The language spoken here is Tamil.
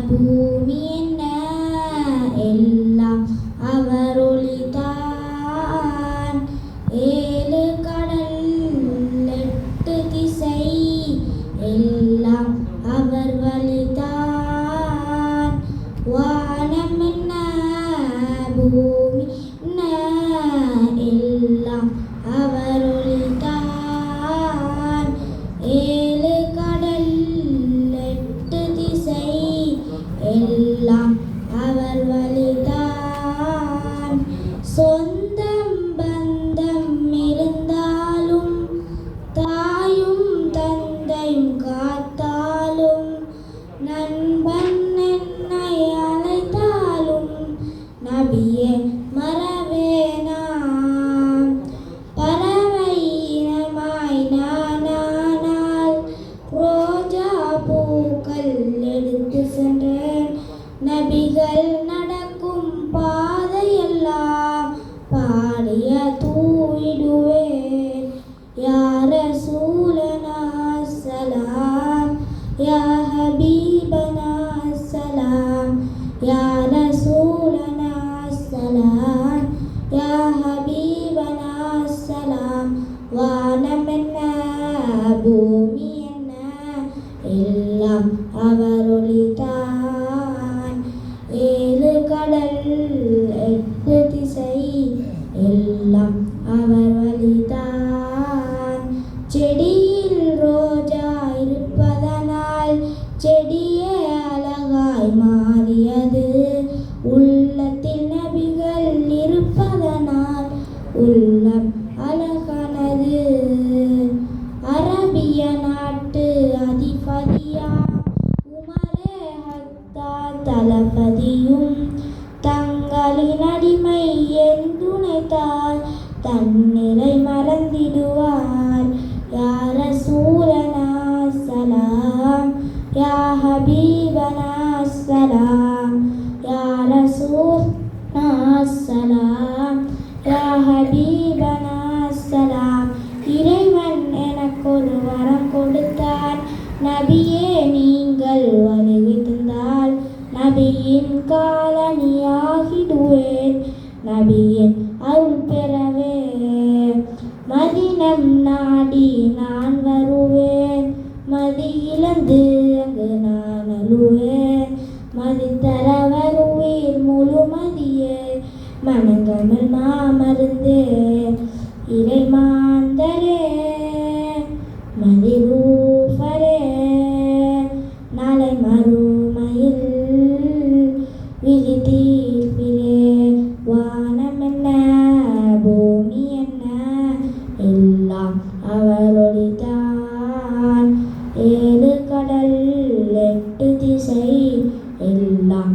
பூமி என்ன எல்லாம் அவர் ஒளிதான். ஏழு கடல் எட்டு திசை எல்லாம் அவர் வழிதான். வானம் என்ன பூமி என்ன எல்லாம் அவர் ஒளிதான். ஏழு கடல் எட்டு திசை எல்லாம் அவர் வழிதான். சொந்தம் பந்தம் இருந்தாலும் தாயும் தந்தையும் காத்தாலும் நண்பன் என்னை அழைத்தாலும் நபியே மறவேனாம். பறவை இனமாய் நானால் ரோஜா பூக்கள் எடுத்து சென்றேன். நபிகள் நடக்கும் பாதையெல்லாம் பாடிய தூவிடுவேன். யா ரசூலனா ஸலாம் யா ஹபீபனா ஸலாம் யா ரசூலனா ஸலாம் யா ஹபீபனா ஸலாம். வானம் என்ன பூமி என்ன எல்லாம் அவர் ஒளிதான். ஏழு கடல் எட்டு திசை எல்லாம் அவர் வழிதான். செடியில் ரோஜா இருப்பதனால் செடியே அழகாய் மாறியது. உள்ளத்தில் நபிகள் இருப்பதனால் உள்ளம் அழகானது. அரபிய நாட்டு அதிபதியா உமரே ஹத்தார் தளபதியும் தங்களின் அடிமை என் துணைத்தால் தன்னிலை மறந்திடுவார். யா ரசூலனா ஸலாம் யா ஹபீபனா ஸலாம் யா ரசூலனா ஸலாம் யா ஹபீபனா ஸலாம். இறைவன் எனக்கொரு வரம் கொடுத்தார். நபியே நீங்கள் வருகை தந்தால் நபியின் காலணியாகிடுவேன். நபியின் அருள் பெறவே மதினம் நாடி நான் வருவேன். மதி இழந்து அங்கு நான் அழுவேன். மதி தர வருவீர் முழுமதியே மனங்கமல் மாமருந்தே இறைமாந்தரே மதிரூஃபரே. நாளை மறுமையில் விதி தீர்ப்பிலே வானம் என்ன பூமி என்ன எல்லாம் அவர் ஒளிதான். ஏழு கடல் எட்டு திசை எல்லாம்